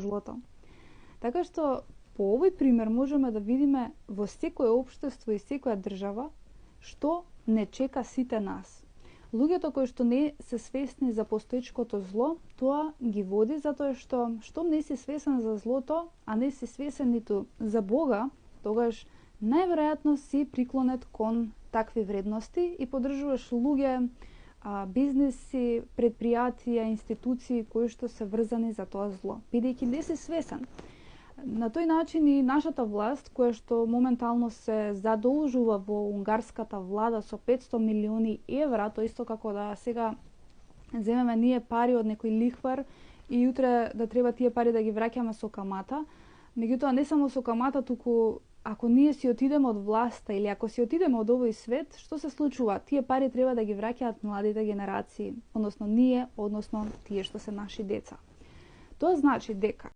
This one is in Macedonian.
злото. Така што по овој пример можеме да видиме во секое општество и секоја држава што не чека сите нас. Луѓето кои што не се свесни за постоечкото зло, тоа ги води затоа штом не си свесен за злото, а не си свесен ниту за Бога, тогаш најверојатно си приклонет кон такви вредности и поддржуваш луѓе, бизнеси, предпријатија, институции кои што се врзани за тоа зло, бидејќи не си свесен. На тој начин и нашата власт, која што моментално се задолжува во унгарската влада со 500 милиони евра, тоа исто како да сега земеме ние пари од некој лихвар и утре да треба тие пари да ги враќаме со камата. Меѓутоа не само со камата, туку ако ние си отидеме од власта или ако си отидеме од овој свет, што се случува? Тие пари треба да ги враќаат младите генерации, односно ние, односно тие што се наши деца. Тоа значи дека